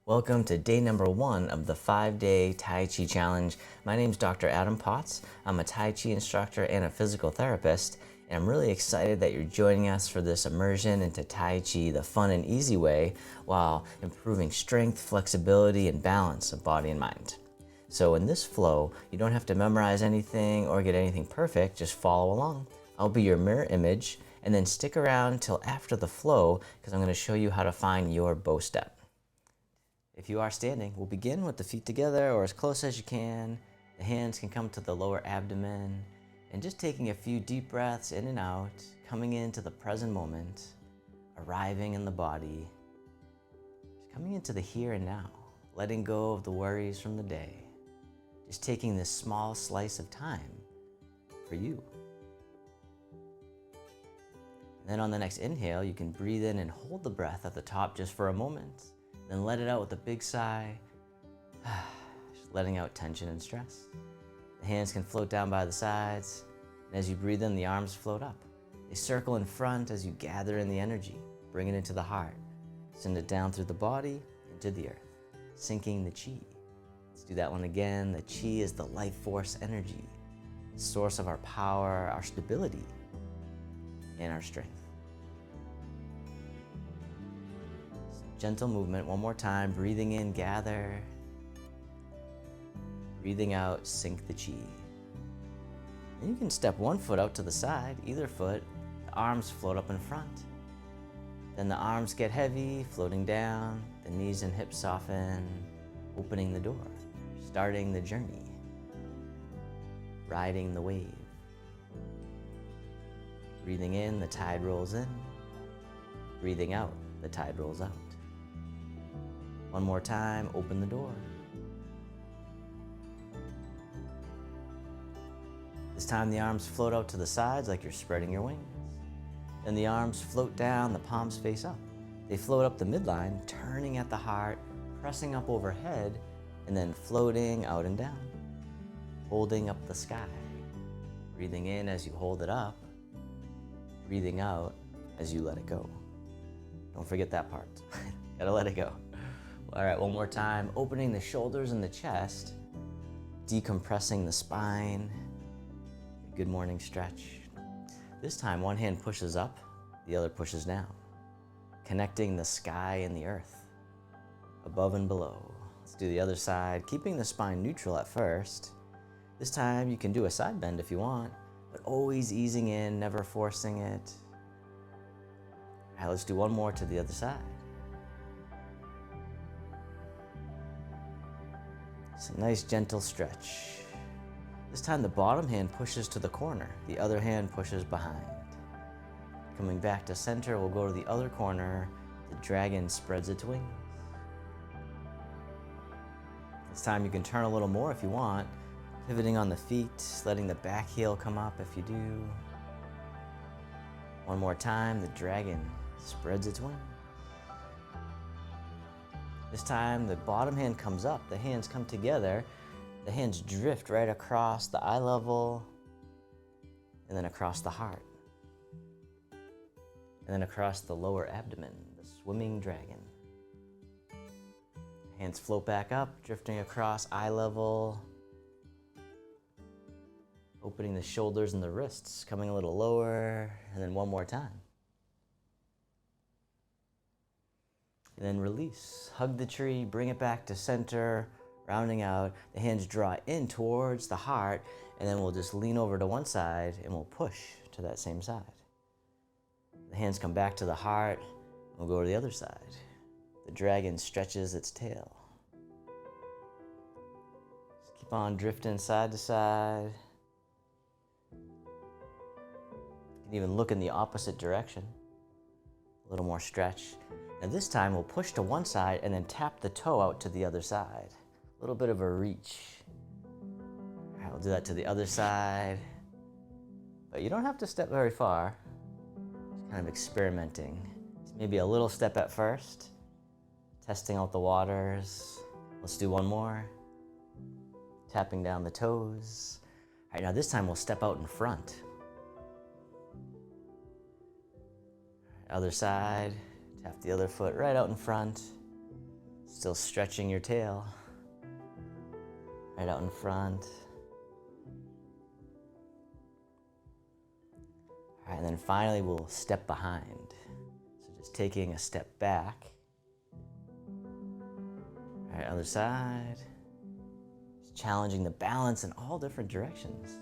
Welcome to day number 1 of the 5-day Tai Chi challenge. My name is Dr. Adam Potts. I'm a Tai Chi instructor and a physical therapist, and I'm really excited that you're joining us for this immersion into Tai Chi the fun and easy way while improving strength, flexibility, and balance of body and mind. So in this flow, you don't have to memorize anything or get anything perfect, just follow along. I'll be your mirror image, and then stick around till after the flow because I'm going to show you how to find your bow step. If you are standing, we'll begin with the feet together or as close as you can. The hands can come to the lower abdomen, and just taking a few deep breaths in and out, coming into the present moment, arriving in the body, just coming into the here and now, letting go of the worries from the day, just taking this small slice of time for you. And then on the next inhale, you can breathe in and hold the breath at the top just for a moment. Then let it out with a big sigh, just letting out tension and stress. The hands can float down by the sides, and as you breathe in, the arms float up. They circle in front as you gather in the energy, bring it into the heart, send it down through the body into the earth, sinking the chi. Let's do that one again. The chi is the life force energy, the source of our power, our stability, and our strength. Gentle movement, one more time. Breathing in, gather. Breathing out, sink the chi. Then you can step one foot out to the side, either foot. The arms float up in front. Then the arms get heavy, floating down. The knees and hips soften, opening the door, starting the journey, riding the wave. Breathing in, the tide rolls in. Breathing out, the tide rolls out. One more time, open the door. This time the arms float out to the sides like you're spreading your wings. Then the arms float down, the palms face up. They float up the midline, turning at the heart, pressing up overhead, and then floating out and down, holding up the sky. Breathing in as you hold it up, breathing out as you let it go. Don't forget that part. Gotta let it go. All right, one more time. Opening the shoulders and the chest, decompressing the spine. Good morning stretch. This time, one hand pushes up, the other pushes down, connecting the sky and the earth, above and below. Let's do the other side, keeping the spine neutral at first. This time, you can do a side bend if you want, but always easing in, never forcing it. All right, let's do one more to the other side. It's a nice gentle stretch. This time the bottom hand pushes to the corner, the other hand pushes behind. Coming back to center, we'll go to the other corner. The dragon spreads its wings. This time you can turn a little more if you want, pivoting on the feet, letting the back heel come up if you do. One more time, the dragon spreads its wings. This time, the bottom hand comes up, the hands come together, the hands drift right across the eye level, and then across the heart, and then across the lower abdomen, the swimming dragon. Hands float back up, drifting across eye level, opening the shoulders and the wrists, coming a little lower, and then one more time. And then release, hug the tree, bring it back to center, rounding out. The hands draw in towards the heart, and then we'll just lean over to one side and we'll push to that same side. The hands come back to the heart, and we'll go to the other side. The dragon stretches its tail. Just keep on drifting side to side. You can even look in the opposite direction. A little more stretch. And this time we'll push to one side and then tap the toe out to the other side. A little bit of a reach. All right, we'll do that to the other side. But you don't have to step very far. Just kind of experimenting. Just maybe a little step at first. Testing out the waters. Let's do one more. Tapping down the toes. All right, now this time we'll step out in front. All right, other side. Tap the other foot right out in front. Still stretching your tail. Right out in front. All right, and then finally we'll step behind. So just taking a step back. All right, other side. Just challenging the balance in all different directions.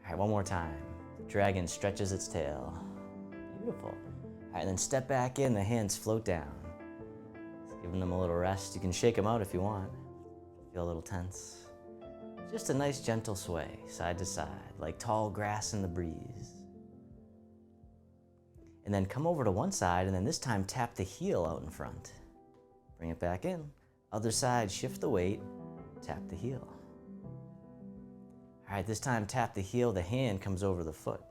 All right, one more time. The dragon stretches its tail. Beautiful. All right, and then step back in, the hands float down. Just giving them a little rest. You can shake them out if you want. Feel a little tense. Just a nice gentle sway, side to side, like tall grass in the breeze. And then come over to one side, and then this time tap the heel out in front. Bring it back in. Other side, shift the weight, tap the heel. All right, this time tap the heel, the hand comes over the foot.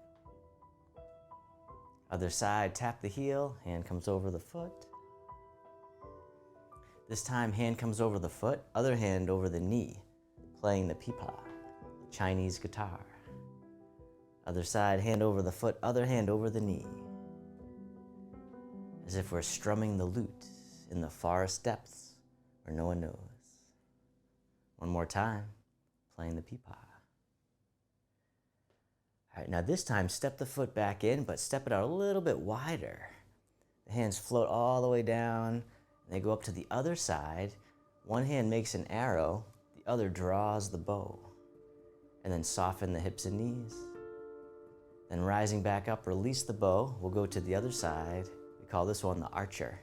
Other side, tap the heel, hand comes over the foot. This time, hand comes over the foot, other hand over the knee, playing the pipa, the Chinese guitar. Other side, hand over the foot, other hand over the knee. As if we're strumming the lute in the forest depths where no one knows. One more time, playing the pipa. All right, now this time, step the foot back in, but step it out a little bit wider. The hands float all the way down, and they go up to the other side. One hand makes an arrow, the other draws the bow. And then soften the hips and knees. Then rising back up, release the bow. We'll go to the other side. We call this one the archer.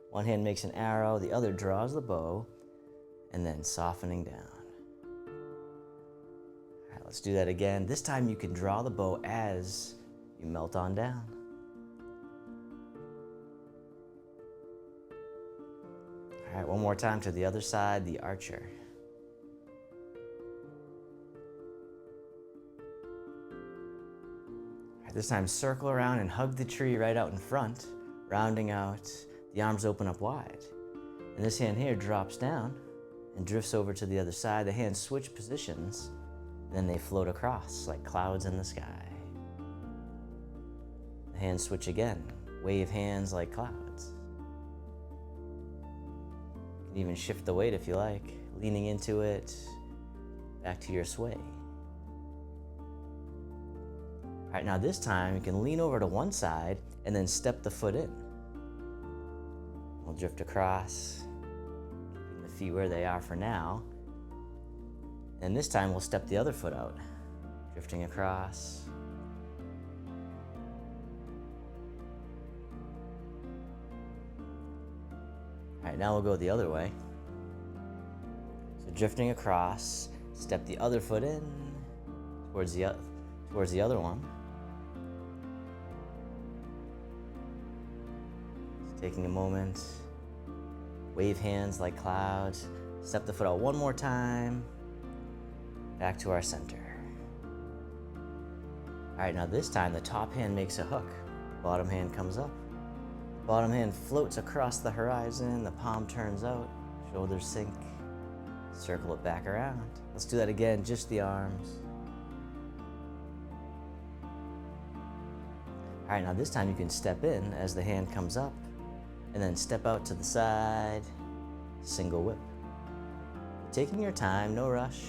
One hand makes an arrow, the other draws the bow, and then softening down. Let's do that again. This time you can draw the bow as you melt on down. All right, one more time to the other side, the archer. All right, this time circle around and hug the tree right out in front, rounding out, the arms open up wide. And this hand here drops down and drifts over to the other side. The hands switch positions. Then they float across like clouds in the sky. The hands switch again, wave hands like clouds. You can even shift the weight if you like, leaning into it, back to your sway. All right, now this time you can lean over to one side and then step the foot in. We'll drift across, keeping the feet where they are for now. And this time we'll step the other foot out, drifting across. All right, now we'll go the other way. So drifting across, step the other foot in towards the other one. Just taking a moment, wave hands like clouds, step the foot out one more time. Back to our center. All right, now this time the top hand makes a hook. Bottom hand comes up. Bottom hand floats across the horizon. The palm turns out. Shoulders sink. Circle it back around. Let's do that again, just the arms. All right, now this time you can step in as the hand comes up and then step out to the side, single whip. Taking your time, no rush.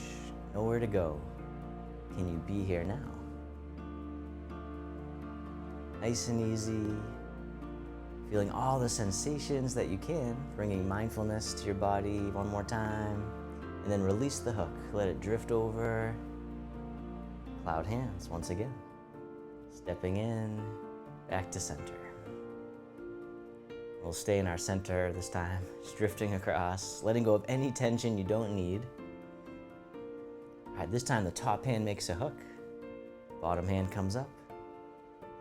Nowhere to go. Can you be here now? Nice and easy. Feeling all the sensations that you can, bringing mindfulness to your body one more time. And then release the hook. Let it drift over. Cloud hands once again. Stepping in, back to center. We'll stay in our center this time, just drifting across, letting go of any tension you don't need. All right, this time the top hand makes a hook, bottom hand comes up,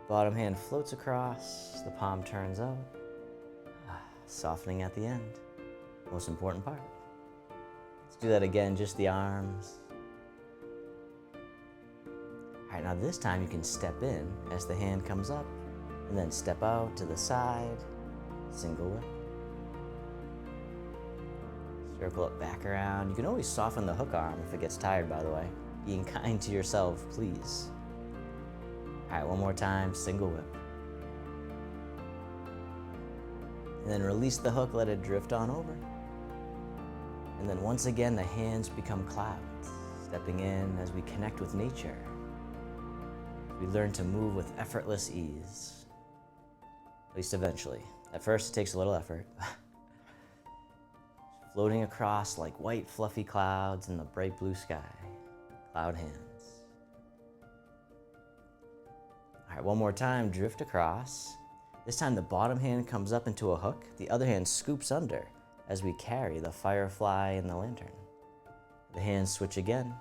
bottom hand floats across, the palm turns out, softening at the end, most important part. Let's do that again, just the arms. All right, now this time you can step in as the hand comes up, and then step out to the side, single whip. Circle it back around. You can always soften the hook arm if it gets tired, by the way. Being kind to yourself, please. All right, one more time, single whip. And then release the hook, let it drift on over. And then once again, the hands become clouds, stepping in as we connect with nature. We learn to move with effortless ease, at least eventually. At first, it takes a little effort. Floating across like white fluffy clouds in the bright blue sky, cloud hands. All right, one more time, drift across. This time the bottom hand comes up into a hook, the other hand scoops under as we carry the firefly and the lantern. The hands switch again,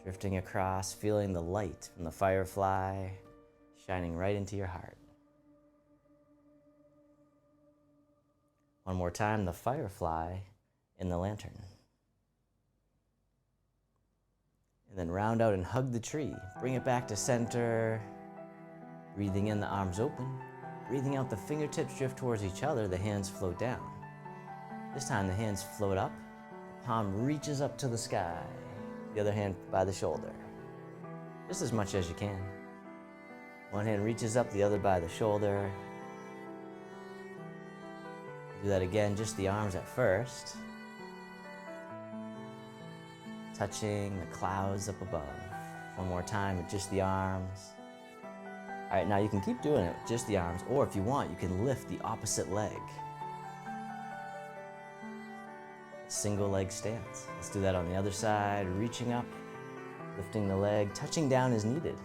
drifting across, feeling the light from the firefly shining right into your heart. One more time, the firefly and the lantern. And then round out and hug the tree. Bring it back to center. Breathing in, the arms open. Breathing out, the fingertips drift towards each other, the hands float down. This time the hands float up, the palm reaches up to the sky, the other hand by the shoulder. Just as much as you can. One hand reaches up, the other by the shoulder. Do that again, just the arms at first. Touching the clouds up above. One more time with just the arms. All right, now you can keep doing it with just the arms, or if you want, you can lift the opposite leg. Single leg stance. Let's do that on the other side, reaching up, lifting the leg, touching down as needed.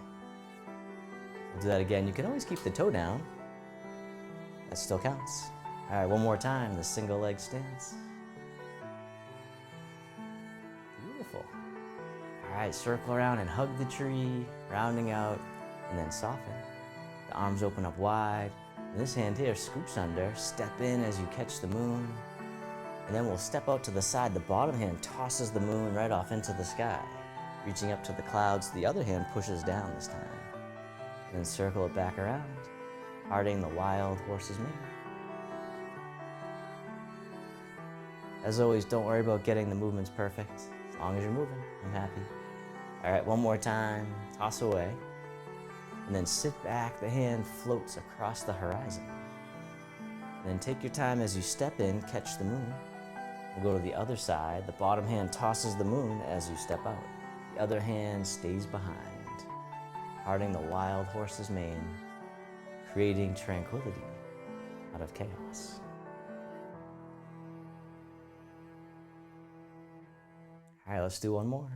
We'll do that again. You can always keep the toe down. That still counts. All right, one more time, the single leg stance. Beautiful. All right, circle around and hug the tree, rounding out, and then soften. The arms open up wide. And this hand here scoops under, step in as you catch the moon. And then we'll step out to the side. The bottom hand tosses the moon right off into the sky. Reaching up to the clouds, the other hand pushes down this time. And then circle it back around, parting the wild horse's mane. As always, don't worry about getting the movements perfect. As long as you're moving, I'm happy. All right, one more time, toss away. And then sit back, the hand floats across the horizon. And then take your time as you step in, catch the moon. We'll go to the other side. The bottom hand tosses the moon as you step out. The other hand stays behind, parting the wild horse's mane, creating tranquility out of chaos. All right, let's do one more.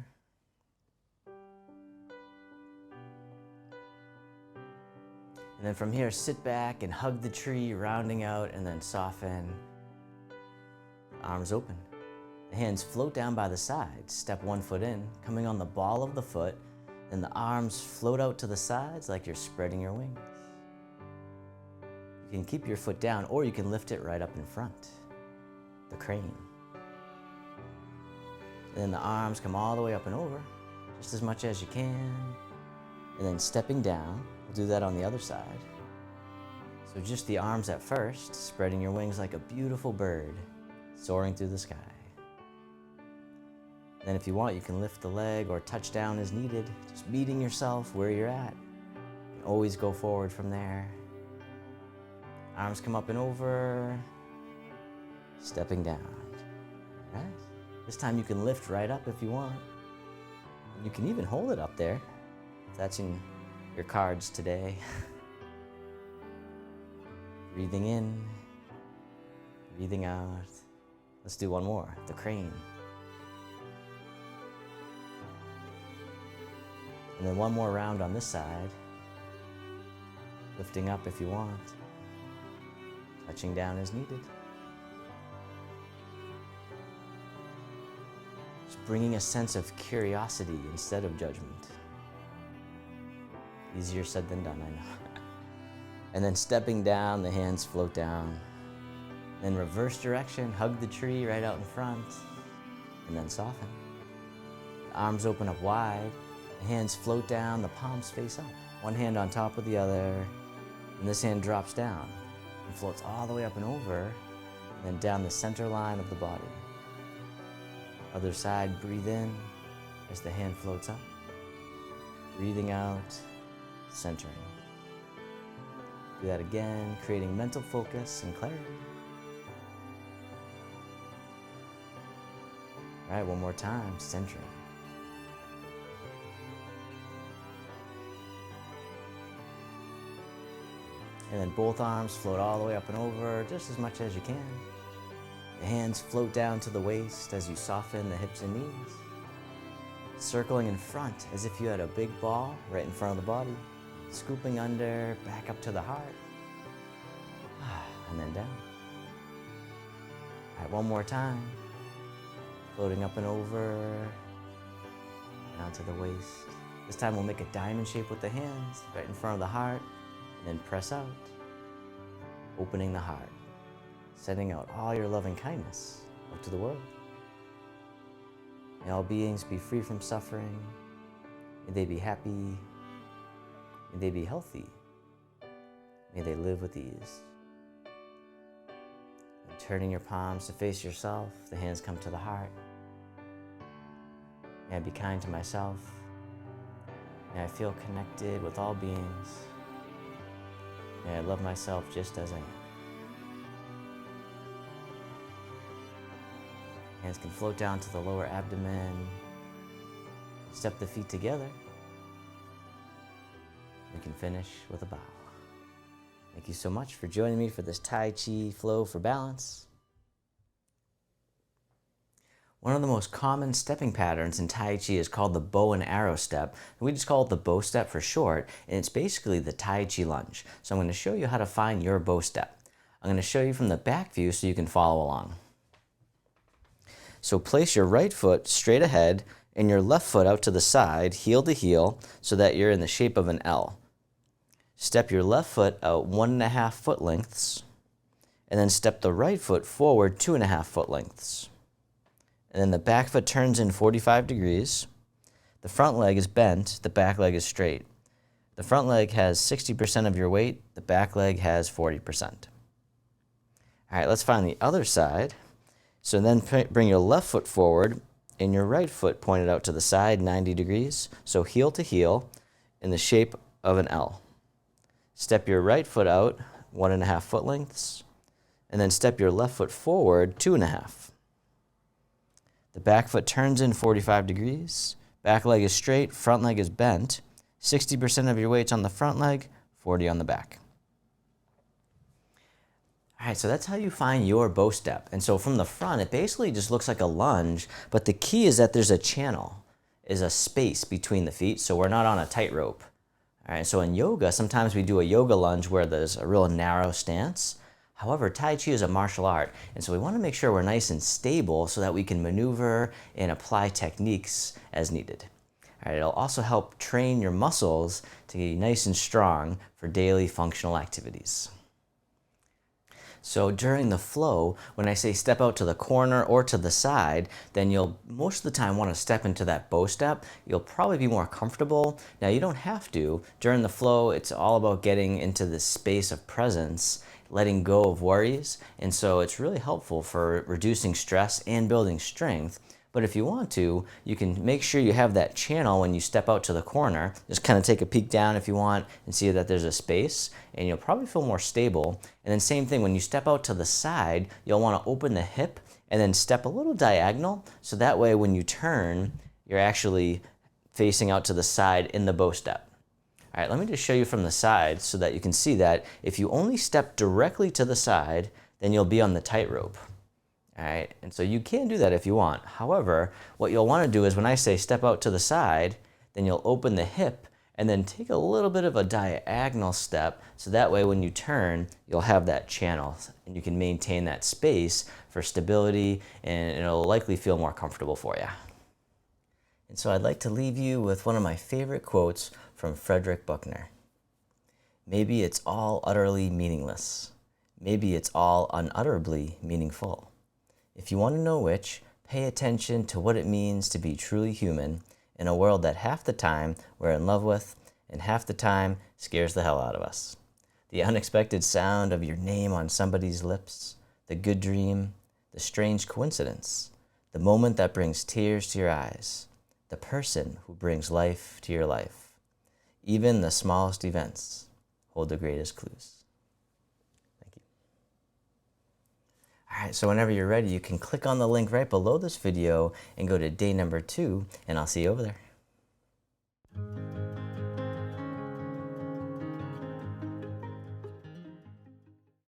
And then from here, sit back and hug the tree, rounding out, and then soften. Arms open. The hands float down by the sides. Step one foot in, coming on the ball of the foot, and the arms float out to the sides like you're spreading your wings. You can keep your foot down, or you can lift it right up in front. The crane. And then the arms come all the way up and over, just as much as you can. And then stepping down, we'll do that on the other side. So just the arms at first, spreading your wings like a beautiful bird, soaring through the sky. Then if you want, you can lift the leg or touch down as needed, just meeting yourself where you're at. And always go forward from there. Arms come up and over, stepping down. All right. This time you can lift right up if you want. You can even hold it up there, if that's in your cards today. Breathing in, breathing out. Let's do one more, the crane. And then one more round on this side. Lifting up if you want. Touching down as needed. Bringing a sense of curiosity instead of judgment. Easier said than done, I know. And then stepping down, the hands float down. Then reverse direction, hug the tree right out in front, and then soften. The arms open up wide, the hands float down, the palms face up. One hand on top of the other, and this hand drops down and floats all the way up and over, and then down the center line of the body. Other side, breathe in as the hand floats up. Breathing out, centering. Do that again, creating mental focus and clarity. All right, one more time, centering. And then both arms float all the way up and over, just as much as you can. The hands float down to the waist as you soften the hips and knees. Circling in front as if you had a big ball right in front of the body. Scooping under, back up to the heart. And then down. All right, one more time. Floating up and over, down to the waist. This time we'll make a diamond shape with the hands, right in front of the heart, and then press out, opening the heart, sending out all your loving kindness out to the world. May all beings be free from suffering. May they be happy. May they be healthy. May they live with ease. And turning your palms to face yourself, the hands come to the heart. May I be kind to myself. May I feel connected with all beings. May I love myself just as I am. Hands can float down to the lower abdomen. Step the feet together. We can finish with a bow. Thank you so much for joining me for this Tai Chi flow for balance. One of the most common stepping patterns in Tai Chi is called the bow and arrow step. We just call it the bow step for short, and it's basically the Tai Chi lunge. So I'm going to show you how to find your bow step. I'm going to show you from the back view so you can follow along. So place your right foot straight ahead and your left foot out to the side, heel to heel, so that you're in the shape of an L. Step your left foot out 1.5 foot lengths, and then step the right foot forward 2.5 foot lengths. And then the back foot turns in 45 degrees. The front leg is bent, the back leg is straight. The front leg has 60% of your weight, the back leg has 40%. All right, let's find the other side. So then bring your left foot forward and your right foot pointed out to the side 90 degrees. So heel to heel in the shape of an L. Step your right foot out 1.5 foot lengths and then step your left foot forward 2.5. The back foot turns in 45 degrees. Back leg is straight, front leg is bent. 60% of your weight's on the front leg, 40 on the back. All right, so that's how you find your bow step. And so from the front, it basically just looks like a lunge, but the key is that there's a channel, is a space between the feet, so we're not on a tightrope. All right, so in yoga, sometimes we do a yoga lunge where there's a real narrow stance. However, Tai Chi is a martial art, and so we want to make sure we're nice and stable so that we can maneuver and apply techniques as needed. All right, it'll also help train your muscles to get nice and strong for daily functional activities. So during the flow, when I say step out to the corner or to the side, then you'll most of the time want to step into that bow step. You'll probably be more comfortable. Now you don't have to. During the flow, it's all about getting into this space of presence, letting go of worries. And so it's really helpful for reducing stress and building strength. But if you want to, you can make sure you have that channel when you step out to the corner. Just kind of take a peek down if you want and see that there's a space, and you'll probably feel more stable. And then same thing, when you step out to the side, you'll want to open the hip and then step a little diagonal. So that way when you turn, you're actually facing out to the side in the bow step. All right, let me just show you from the side so that you can see that if you only step directly to the side, then you'll be on the tightrope. All right, and so you can do that if you want. However, what you'll want to do is when I say step out to the side, then you'll open the hip and then take a little bit of a diagonal step, so that way when you turn, you'll have that channel and you can maintain that space for stability, and it'll likely feel more comfortable for you. And so I'd like to leave you with one of my favorite quotes from Frederick Buechner. Maybe it's all utterly meaningless. Maybe it's all unutterably meaningful. If you want to know which, pay attention to what it means to be truly human in a world that half the time we're in love with and half the time scares the hell out of us. The unexpected sound of your name on somebody's lips, the good dream, the strange coincidence, the moment that brings tears to your eyes, the person who brings life to your life. Even the smallest events hold the greatest clues. right, so whenever you're ready, you can click on the link right below this video and go to day number 2, and I'll see you over there.